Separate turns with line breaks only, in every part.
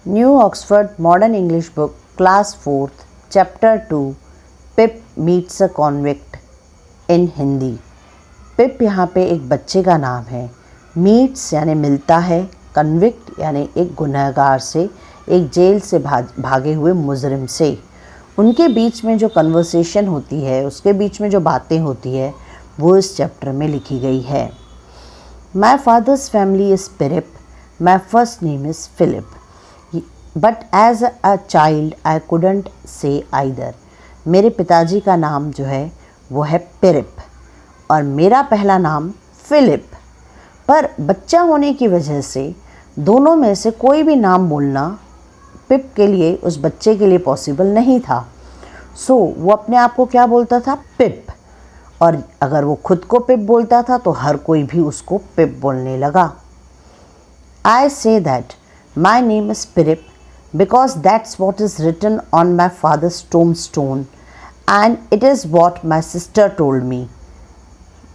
New Oxford Modern English Book, Class 4th, Chapter 2, Pip Meets a Convict in Hindi. पिप यहाँ पे एक बच्चे का नाम है। मीट्स यानी मिलता है, कन्विक्ट यानी एक गुनहगार से, एक जेल से भागे हुए मुजरिम से। उनके बीच में जो कन्वर्सेशन होती है, उसके बीच में जो बातें होती है, वो इस चैप्टर में लिखी गई है। My father's family is Pirrip, my first name is Philip, but as a child I couldn't say either. मेरे पिताजी का नाम जो है वो है पिरिप और मेरा पहला नाम फिलिप, पर बच्चा होने की वजह से दोनों में से कोई भी नाम बोलना पिप के लिए, उस बच्चे के लिए पॉसिबल नहीं था। सो वो अपने आप को क्या बोलता था? पिप। और अगर वो खुद को पिप बोलता था तो हर कोई भी उसको पिप बोलने लगा। I say that my name is Pirrip because that's what is written on my father's tombstone and it is what my sister told me।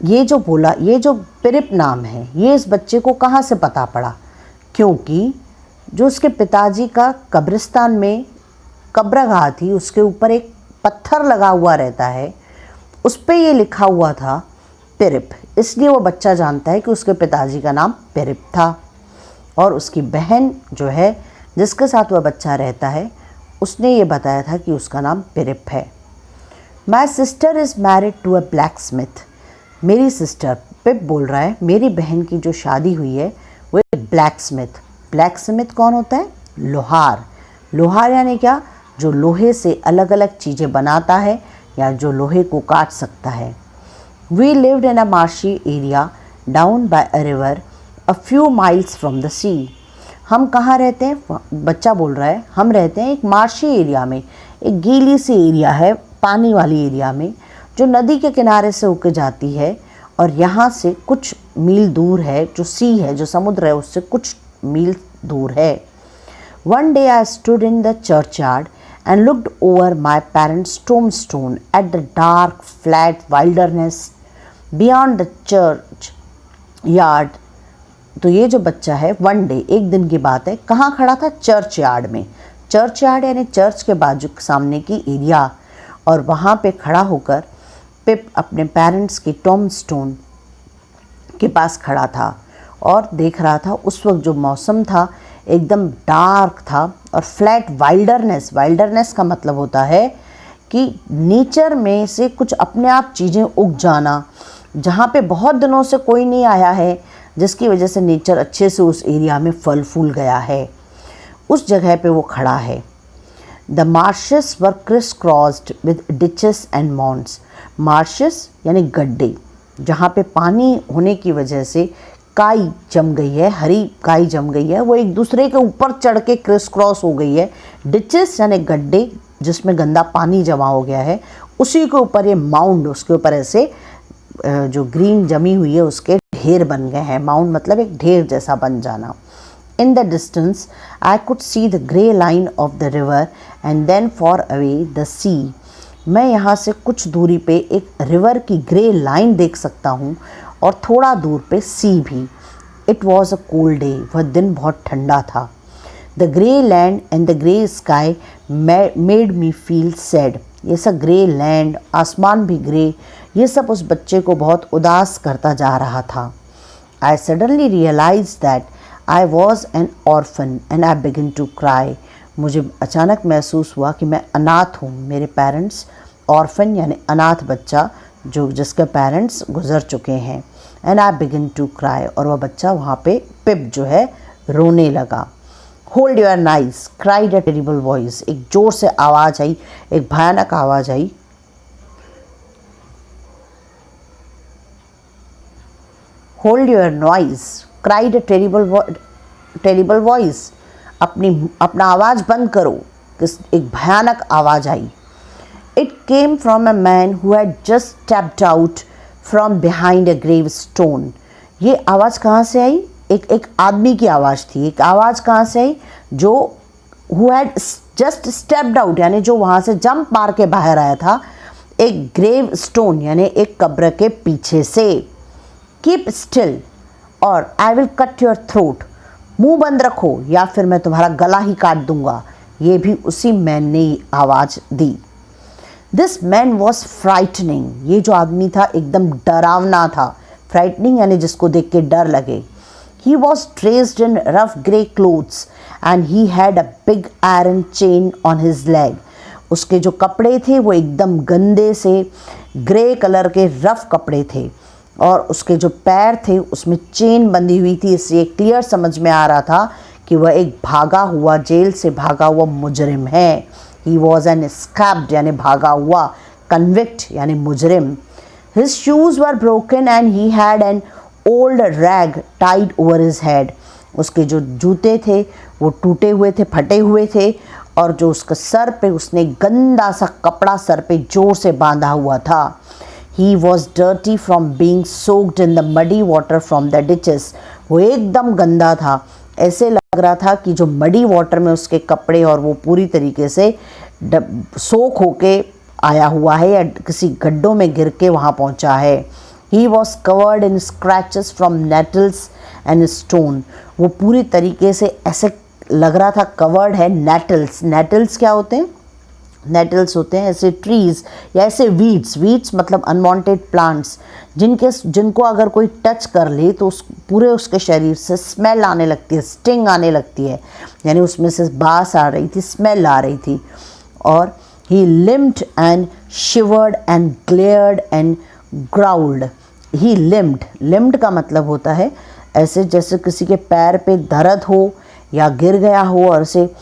ये जो बोला, ये जो पिरिप नाम है, ये इस बच्चे को कहाँ से पता पड़ा? क्योंकि जो उसके पिताजी का कब्रिस्तान में कब्रगाह थी, उसके ऊपर एक पत्थर लगा हुआ रहता है, उस पर ये लिखा हुआ था पिरिप। इसलिए वो बच्चा जानता है कि उसके पिताजी का नाम पिरिप था। और उसकी बहन जो है, जिसके साथ वह बच्चा रहता है, उसने ये बताया था कि उसका नाम पिरिप है। My sister is married to a blacksmith. मेरी सिस्टर, पिप बोल रहा है, मेरी बहन की जो शादी हुई है वो एक ब्लैक स्मिथ। ब्लैक स्मिथ कौन होता है? लोहार। लोहार यानी क्या? जो लोहे से अलग अलग चीज़ें बनाता है या जो लोहे को काट सकता है। We lived in a marshy area down by a river a few miles from the sea. हम कहाँ रहते हैं? बच्चा बोल रहा है, हम रहते हैं एक मार्शी एरिया में, एक गीली सी एरिया है, पानी वाली एरिया में, जो नदी के किनारे से होकर जाती है और यहाँ से कुछ मील दूर है, जो सी है, जो समुद्र है, उससे कुछ मील दूर है। One day I stood in the church yard and looked over my parents tombstone at the dark flat wilderness beyond the church yard. तो ये जो बच्चा है, वन डे, एक दिन की बात है, कहाँ खड़ा था? चर्च यार्ड में। चर्च यार्ड यानी चर्च के बाजू सामने की एरिया। और वहाँ पे खड़ा होकर पिप अपने पेरेंट्स की टॉम्बस्टोन के पास खड़ा था और देख रहा था। उस वक्त जो मौसम था एकदम डार्क था और फ्लैट वाइल्डरनेस। वाइल्डरनेस का मतलब होता है कि नेचर में से कुछ अपने आप चीज़ें उग जाना, जहाँ पे बहुत दिनों से कोई नहीं आया है, जिसकी वजह से नेचर अच्छे से उस एरिया में फल फूल गया है। उस जगह पे वो खड़ा है। The marshes were criss crossed with ditches and mounds. Marshes यानी गड्ढे, जहाँ पे पानी होने की वजह से काई जम गई है, हरी काई जम गई है, वो एक दूसरे के ऊपर चढ़ के क्रिस क्रॉस हो गई है। डिचेस यानी गड्ढे जिसमें गंदा पानी जमा हो गया है, उसी के ऊपर ये माउंड, उसके ऊपर ऐसे जो ग्रीन जमी हुई है उसके ढेर बन गए हैं। माउंड मतलब एक ढेर जैसा बन जाना। In the distance I could see the grey line of the river and then far away the sea. मैं यहाँ से कुछ दूरी पे एक रिवर की ग्रे लाइन देख सकता हूँ और थोड़ा दूर पे सी भी। It was a cold day. वह दिन बहुत ठंडा था। The grey land and the grey sky made me feel sad. ये सब ग्रे लैंड, आसमान भी ग्रे, ये सब उस बच्चे को बहुत उदास करता जा रहा था। I suddenly realise that I was an orphan and I begin to cry. मुझे अचानक महसूस हुआ कि मैं अनाथ हूँ। मेरे पेरेंट्स, ऑर्फन यानी अनाथ बच्चा, जो जिसके पेरेंट्स गुजर चुके हैं। And I begin to cry, और वह बच्चा वहाँ पे पिप जो है रोने लगा। Hold your noise cried a terrible voice. एक जोर से आवाज़ आई, एक भयानक आवाज़ आई। Hold your noise cried a terrible voice. अपना आवाज़ बंद करो। एक भयानक आवाज़ आई। It came from a man who had just stepped out from behind a gravestone. ये आवाज़ कहाँ से आई? एक आदमी की आवाज़ थी। एक आवाज़ कहाँ से आई? जो who had just stepped out यानी जो वहाँ से जंप मार के बाहर आया था, एक ग्रेव स्टोन यानी एक कब्र के पीछे से। कीप स्टिल और I will cut your throat. मुंह बंद रखो या फिर मैं तुम्हारा गला ही काट दूंगा। ये भी उसी मैन ने आवाज़ दी। दिस मैन वॉज फ्राइटनिंग, ये जो आदमी था एकदम डरावना था। फ्राइटनिंग यानी जिसको देख के डर लगे। He was dressed in rough grey clothes and he had a big iron chain on his leg. उसके जो कपड़े थे वो एकदम गंदे से ग्रे कलर के रफ कपड़े थे और उसके जो पैर थे उसमें चेन बंधी हुई थी। इससे क्लियर समझ में आ रहा था कि वह एक भागा हुआ, जेल से भागा हुआ मुजरिम है। ही वॉज एन escaped यानी भागा हुआ, कन्विक्ट यानी मुजरिम। His shoes were broken and he had an old rag tied over his head. उसके जो जूते थे वो टूटे हुए थे, फटे हुए थे और जो उसका सर पे उसने गंदा सा कपड़ा सर पे जोर से बांधा हुआ था। He was dirty from being soaked in the muddy water from the ditches. वो एकदम गंदा था, ऐसे लग रहा था कि जो मडी वाटर में उसके कपड़े और वो पूरी तरीके से सोख होके आया हुआ है या किसी गड्ढों में गिर के वहाँ पहुँचा है। He was covered in scratches from nettles and stone. वो पूरी तरीके से ऐसे लग रहा था कवर्ड है नेटल्स। नेटल्स क्या होते हैं? नेटल्स होते हैं ऐसे ट्रीज़ या ऐसे वीड्स मतलब अनवांटेड प्लांट्स जिनको अगर कोई टच कर ले तो उस पूरे उसके शरीर से स्मेल आने लगती है, स्टिंग आने लगती है, यानी उसमें से बास आ रही थी, स्मेल आ रही थी। और he limped and shivered and glared and growled. He limped का मतलब होता है ऐसे जैसे किसी के पैर पे दर्द हो या गिर गया हो और ऐसे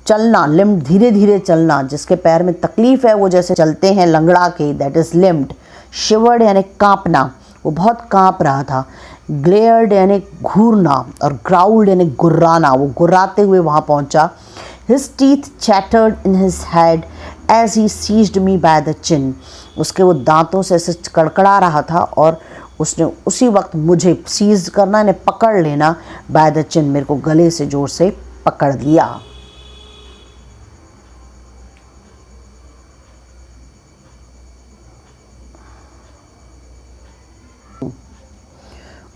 चलना, लिम्ड धीरे धीरे चलना, जिसके पैर में तकलीफ़ है वो जैसे चलते हैं लंगड़ा के, दैट इज़ लिम्ड। शिवर्ड यानी कांपना, वो बहुत कांप रहा था। ग्लेयर्ड यानी घूरना और ग्राउल्ड यानी गुर्राना, वो गुर्राते हुए वहाँ पहुँचा। His teeth chattered in his head as he seized me by the chin. उसके वो दांतों से ऐसे कड़कड़ा रहा था और उसने उसी वक्त मुझे सीज करना यानी पकड़ लेना, बाय द चिन, मेरे को गले से जोर से पकड़ लिया।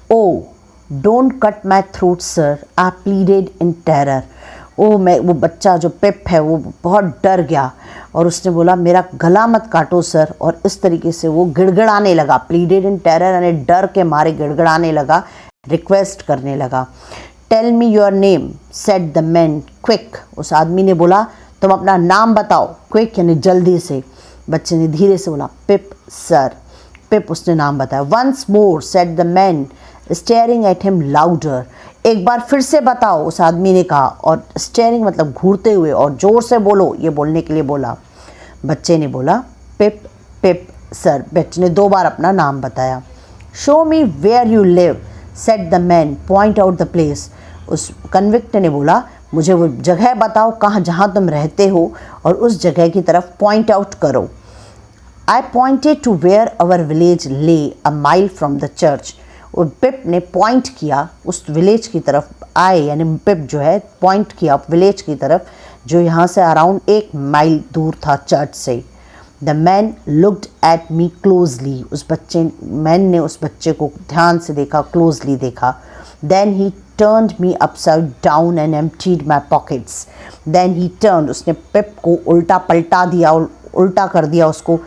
Oh, don't cut my throat, sir, I pleaded in terror. वो बच्चा जो पिप है वो बहुत डर गया और उसने बोला मेरा गला मत काटो सर, और इस तरीके से वो गिड़गिड़ाने लगा। प्लीडेड इन टेरर यानी डर के मारे गिड़गिड़ाने लगा, रिक्वेस्ट करने लगा। Tell me your name said the man quick. उस आदमी ने बोला तुम अपना नाम बताओ, क्विक यानी जल्दी से। बच्चे ने धीरे से बोला पिप सर। पिप उसने नाम बताया। Once more said the man staring at him louder. एक बार फिर से बताओ, उस आदमी ने कहा, और स्टेयरिंग मतलब घूरते हुए, और ज़ोर से बोलो, ये बोलने के लिए बोला। बच्चे ने बोला पिप पिप सर। बच्चे ने 2 बार अपना नाम बताया। Show me where you live said the man point out the place. उस कन्विक्ट ने बोला मुझे वो जगह बताओ कहाँ जहाँ तुम रहते हो और उस जगह की तरफ पॉइंट आउट करो। I pointed to where our village lay a mile from the church. और पिप ने पॉइंट किया उस विलेज की तरफ। आए यानी पिप जो है पॉइंट किया विलेज की तरफ जो यहाँ से अराउंड 1 माइल दूर था चर्च से। The man looked at me closely. मैन ने उस बच्चे को ध्यान से देखा, क्लोजली देखा। Then he turned me upside down and emptied my pockets. Then he turned, उसने पिप को उल्टा पलटा दिया, उल्टा कर दिया, उसको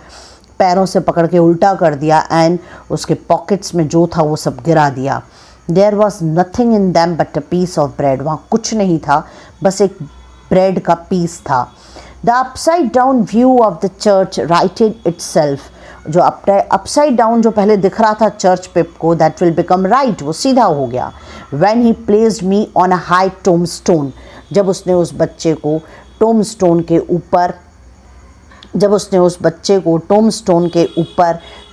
पैरों से पकड़ के उल्टा कर दिया एंड उसके पॉकेट्स में जो था वो सब गिरा दिया। There was nothing in them but a piece of bread. वहाँ कुछ नहीं था, बस एक ब्रेड का पीस था। The upside down view of the church righted itself. जो अपसाइड डाउन जो पहले दिख रहा था चर्च पिप को, दैट विल बिकम राइट, वो सीधा हो गया। When he placed me on a high tombstone. जब उसने उस बच्चे को टोम स्टोन के ऊपर,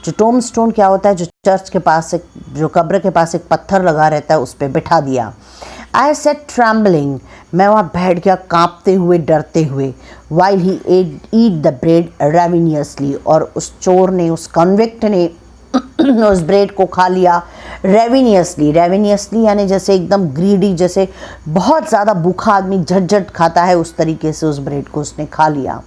जो टोम स्टोन क्या होता है, जो चर्च के पास एक, जो कब्र के पास एक पत्थर लगा रहता है, उस पर बिठा दिया। आई सेट ट्रैम्बलिंग, मैं वहाँ बैठ गया कांपते हुए, डरते हुए। While he ate the bread ravenously, और उस चोर ने, उस कन्विक्ट ने उस ब्रेड को खा लिया रेविनियसली यानी जैसे एकदम ग्रीडी, जैसे बहुत ज़्यादा भूखा आदमी झट खाता है, उस तरीके से उस ब्रेड को उसने खा लिया।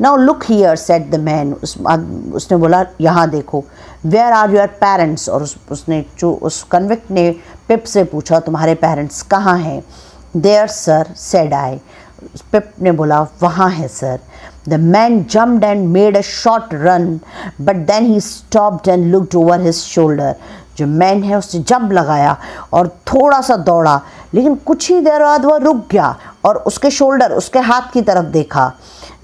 Now look here said the man. उसने बोला यहाँ देखो। Where are your parents. और उस कन्विक्ट ने पिप से पूछा तुम्हारे पेरेंट्स कहाँ हैं? There sir said I, Pip ने बोला वहाँ है sir. The man jumped and made a short run but then he stopped and looked over his shoulder. जो मैन है उसने जंप लगाया और थोड़ा सा दौड़ा, लेकिन कुछ ही देर बाद वह रुक गया और उसके शोल्डर, उसके हाथ की तरफ देखा।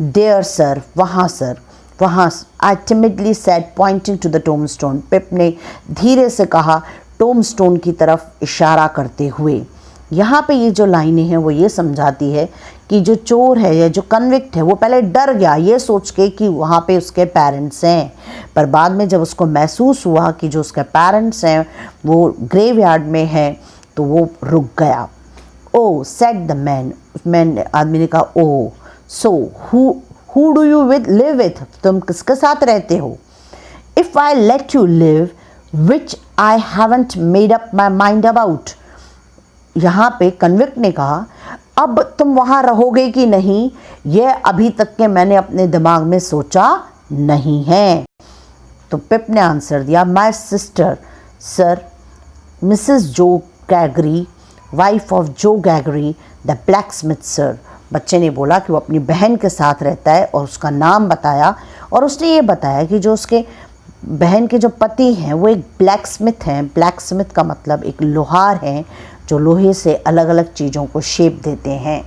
देयर सर, वहाँ सर, वहाँ, आई timidly said pointing to the टोमस्टोन, पिप ने धीरे से कहा टोमस्टोन की तरफ इशारा करते हुए। यहाँ पे ये जो लाइनें हैं वो ये समझाती है कि जो चोर है या जो कन्विक्ट है वो पहले डर गया ये सोच के कि वहाँ पे उसके पेरेंट्स हैं, पर बाद में जब उसको महसूस हुआ कि जो उसके पेरेंट्स हैं वो ग्रेवयार्ड में हैं तो वो रुक गया। Oh said the man, man आदमी ने कहा oh, so who do you live with, तुम किसके साथ रहते हो? If I let you live which I haven't made up my mind about. यहाँ पे कन्विक्ट ने कहा अब तुम वहाँ रहोगे कि नहीं ये अभी तक के मैंने अपने दिमाग में सोचा नहीं है। तो पिप ने आंसर दिया माय सिस्टर सर, मिसेस जो गैगरी, वाइफ ऑफ जो गैगरी द ब्लैकस्मिथ सर। बच्चे ने बोला कि वो अपनी बहन के साथ रहता है और उसका नाम बताया, और उसने ये बताया कि जो उसके बहन के जो पति हैं वो एक ब्लैकस्मिथ हैं। ब्लैकस्मिथ का मतलब एक लोहार हैं जो लोहे से अलग अलग चीज़ों को शेप देते हैं।